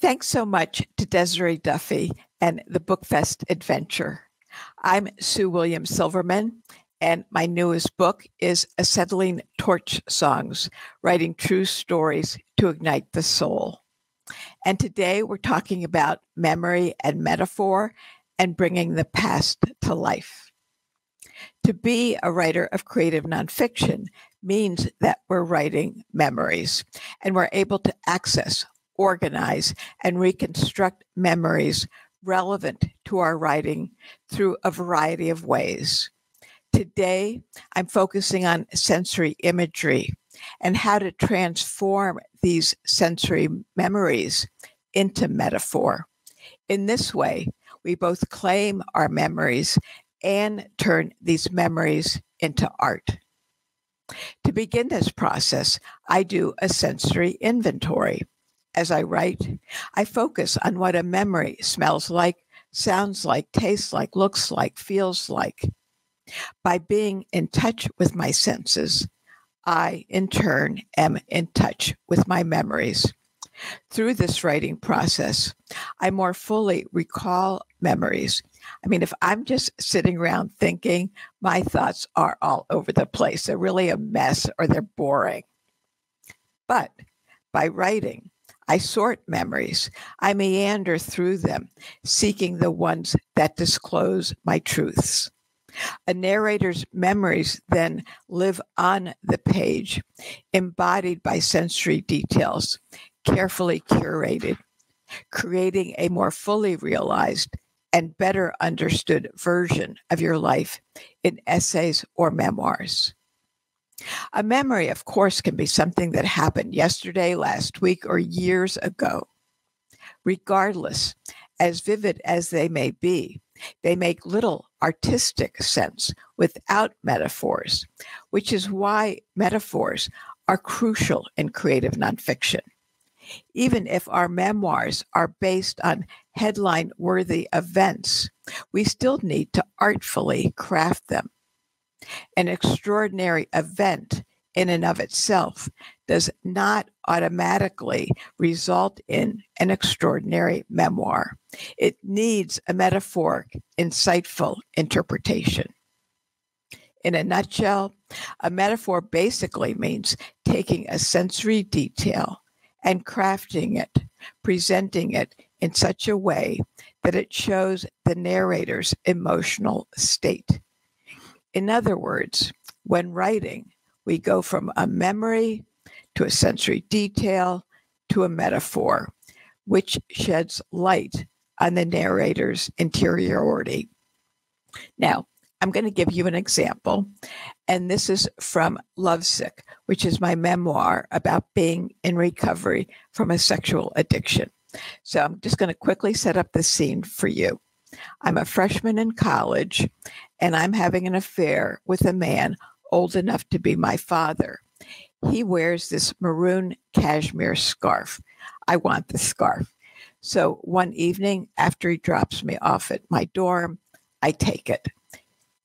Thanks so much to Desiree Duffy and the Bookfest Adventure. I'm Sue William Silverman, and my newest book is Acetylene Torch Songs, Writing True Stories to Ignite the Soul. And today we're talking about memory and metaphor and bringing the past to life. To be a writer of creative nonfiction means that we're writing memories, and we're able to access, organize, and reconstruct memories relevant to our writing through a variety of ways. Today, I'm focusing on sensory imagery and how to transform these sensory memories into metaphor. In this way, we both claim our memories and turn these memories into art. To begin this process, I do a sensory inventory. As I write, I focus on what a memory smells like, sounds like, tastes like, looks like, feels like. By being in touch with my senses, I, in turn, am in touch with my memories. Through this writing process, I more fully recall memories. If I'm just sitting around thinking, my thoughts are all over the place. They're really a mess or they're boring. But by writing, I sort memories. I meander through them, seeking the ones that disclose my truths. A narrator's memories then live on the page, embodied by sensory details, carefully curated, creating a more fully realized and better understood version of your life in essays or memoirs. A memory, of course, can be something that happened yesterday, last week, or years ago. Regardless, as vivid as they may be, they make little artistic sense without metaphors, which is why metaphors are crucial in creative nonfiction. Even if our memoirs are based on headline-worthy events, we still need to artfully craft them. An extraordinary event in and of itself does not automatically result in an extraordinary memoir. It needs a metaphoric, insightful interpretation. In a nutshell, a metaphor basically means taking a sensory detail and crafting it, presenting it in such a way that it shows the narrator's emotional state. In other words, when writing, we go from a memory to a sensory detail to a metaphor, which sheds light on the narrator's interiority. Now, I'm going to give you an example, and this is from Lovesick, which is my memoir about being in recovery from a sexual addiction. So I'm just going to quickly set up the scene for you. I'm a freshman in college, and I'm having an affair with a man old enough to be my father. He wears this maroon cashmere scarf. I want the scarf. So one evening, after he drops me off at my dorm, I take it.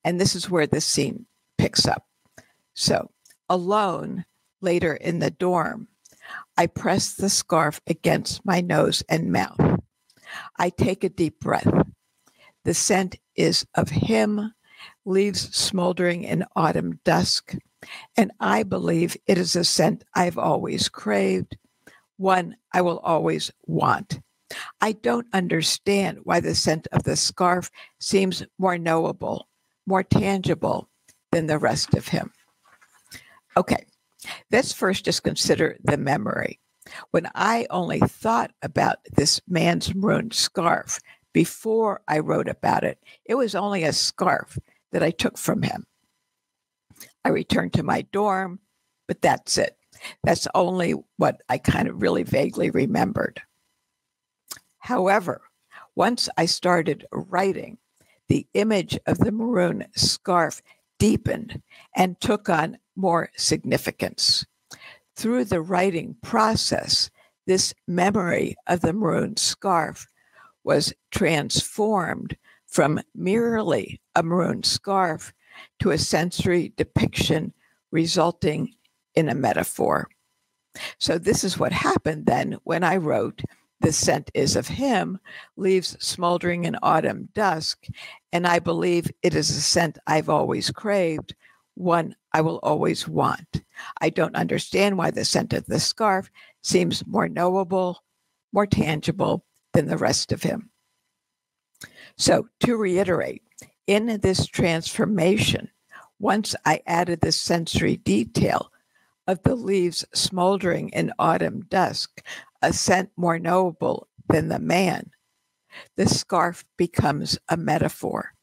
And this is where the scene picks up. So, alone, later in the dorm, I press the scarf against my nose and mouth. I take a deep breath. The scent is of him, leaves smoldering in autumn dusk, and I believe it is a scent I've always craved, one I will always want. I don't understand why the scent of the scarf seems more knowable, more tangible than the rest of him. Okay, let's first just consider the memory. When I only thought about this man's maroon scarf before I wrote about it, it was only a scarf that I took from him. I returned to my dorm, but that's it. That's only what I kind of really vaguely remembered. However, once I started writing, the image of the maroon scarf deepened and took on more significance. Through the writing process, this memory of the maroon scarf was transformed from merely a maroon scarf to a sensory depiction resulting in a metaphor. So this is what happened then when I wrote the scent is of him, leaves smoldering in autumn dusk, and I believe it is a scent I've always craved, one I will always want. I don't understand why the scent of the scarf seems more knowable, more tangible than the rest of him. So to reiterate, in this transformation, once I added the sensory detail of the leaves smoldering in autumn dusk, a scent more knowable than the man, the scarf becomes a metaphor.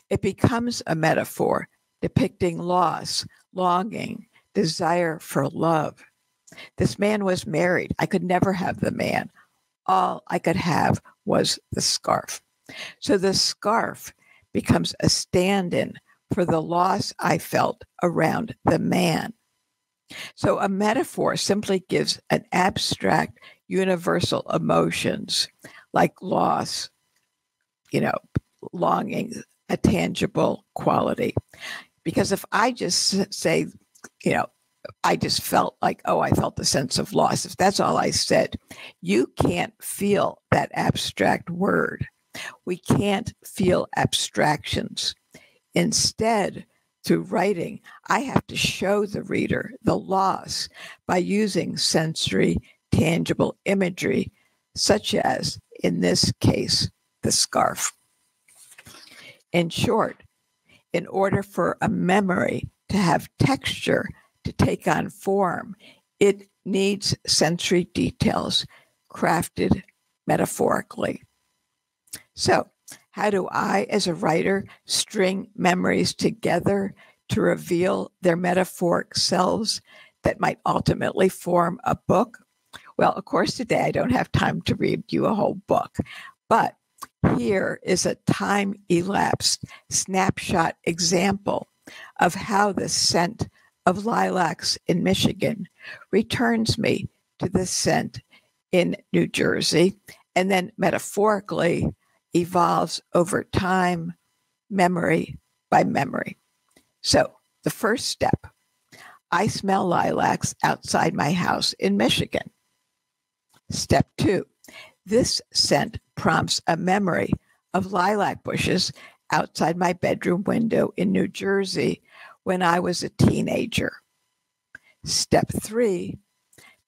It becomes a metaphor depicting loss, longing, desire for love. This man was married. I could never have the man. All I could have was the scarf. So the scarf becomes a stand-in for the loss I felt around the man. So a metaphor simply gives an abstract, universal emotions like loss, longing, a tangible quality. Because if I just say, I just felt like, I felt the sense of loss. If that's all I said, you can't feel that abstract word. We can't feel abstractions. Instead, through writing, I have to show the reader the loss by using sensory, tangible imagery, such as, in this case, the scarf. In short, in order for a memory to have texture, to take on form, it needs sensory details crafted metaphorically. So, how do I, as a writer, string memories together to reveal their metaphoric selves that might ultimately form a book? Well, of course, today I don't have time to read you a whole book, but here is a time-elapsed snapshot example of how the scent of lilacs in Michigan returns me to the scent in New Jersey, and then metaphorically evolves over time, memory by memory. So the first step, I smell lilacs outside my house in Michigan. Step 2, this scent prompts a memory of lilac bushes outside my bedroom window in New Jersey when I was a teenager. Step 3,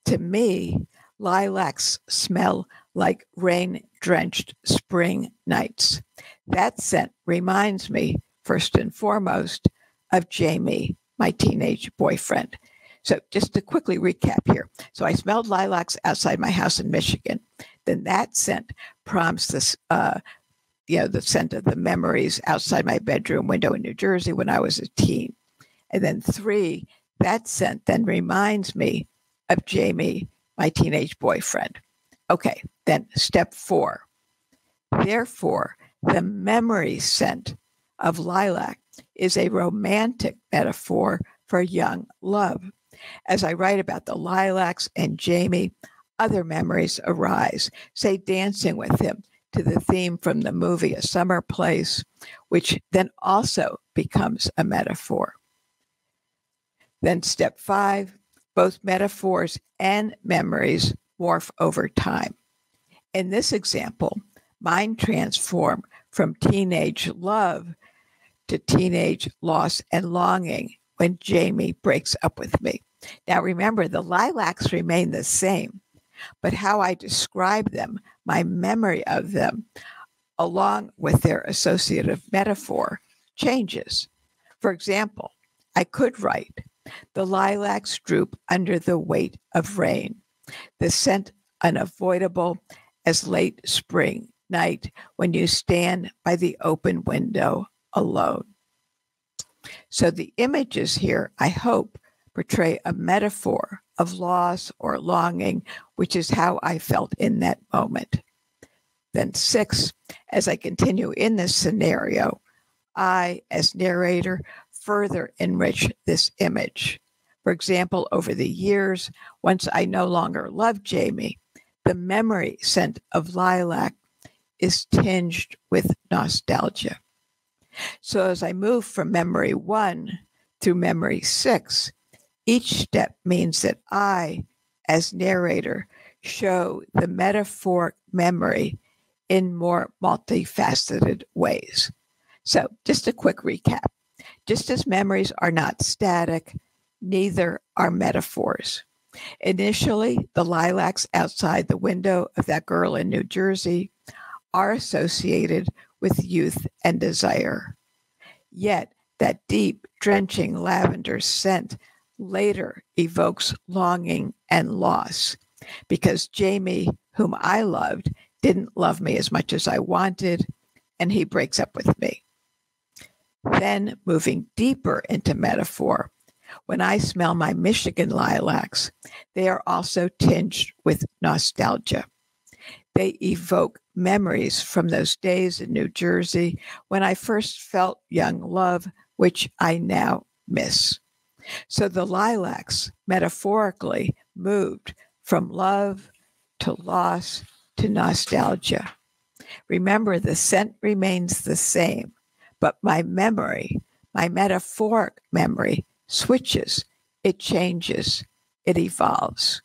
to me, lilacs smell like rain-drenched spring nights. That scent reminds me, first and foremost, of Jamie, my teenage boyfriend. So just to quickly recap here. So I smelled lilacs outside my house in Michigan. Then that scent prompts this, the scent of the memories outside my bedroom window in New Jersey when I was a teen. And then 3, that scent then reminds me of Jamie, my teenage boyfriend. Okay, then step 4. Therefore, the memory scent of lilac is a romantic metaphor for young love. As I write about the lilacs and Jamie, other memories arise, say dancing with him to the theme from the movie A Summer Place, which then also becomes a metaphor. Then step 5, both metaphors and memories morph over time. In this example, mine transform from teenage love to teenage loss and longing when Jamie breaks up with me. Now remember, the lilacs remain the same, but how I describe them, my memory of them, along with their associative metaphor, changes. For example, I could write, the lilacs droop under the weight of rain, the scent unavoidable as late spring night when you stand by the open window alone. So the images here, I hope, portray a metaphor of loss or longing, which is how I felt in that moment. Then 6, as I continue in this scenario, I, as narrator, further enrich this image. For example, over the years, once I no longer love Jamie, the memory scent of lilac is tinged with nostalgia. So as I move from memory 1 through memory 6, each step means that I, as narrator, show the metaphoric memory in more multifaceted ways. So just a quick recap. Just as memories are not static, neither are metaphors. Initially, the lilacs outside the window of that girl in New Jersey are associated with youth and desire. Yet, that deep, drenching lavender scent later evokes longing and loss because Jamie, whom I loved, didn't love me as much as I wanted, and he breaks up with me. Then, moving deeper into metaphor, when I smell my Michigan lilacs, they are also tinged with nostalgia. They evoke memories from those days in New Jersey when I first felt young love, which I now miss. So the lilacs metaphorically moved from love to loss to nostalgia. Remember, the scent remains the same, but my memory, my metaphoric memory, switches, it changes, it evolves.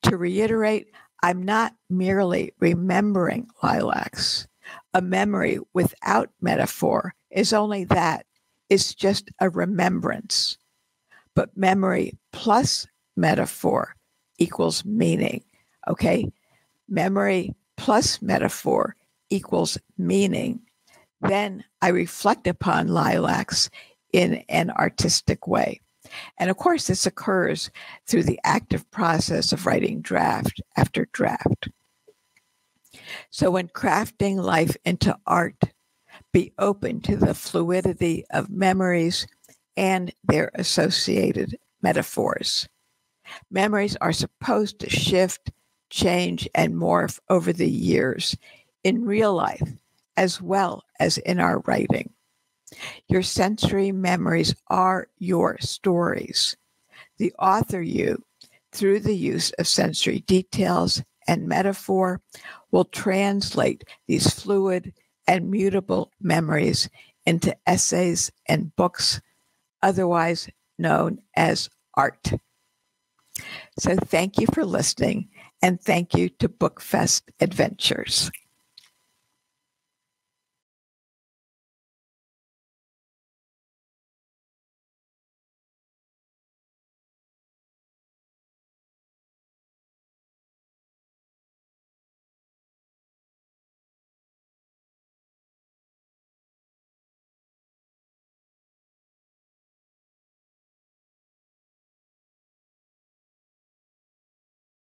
To reiterate, I'm not merely remembering lilacs. A memory without metaphor is only that. It's just a remembrance. But memory plus metaphor equals meaning, okay? Memory plus metaphor equals meaning. Then I reflect upon lilacs in an artistic way. And of course, this occurs through the active process of writing draft after draft. So when crafting life into art, be open to the fluidity of memories and their associated metaphors. Memories are supposed to shift, change, and morph over the years in real life as well as in our writing. Your sensory memories are your stories. The author you, through the use of sensory details and metaphor, will translate these fluid and mutable memories into essays and books, otherwise known as art. So thank you for listening, and thank you to BookFest Adventures.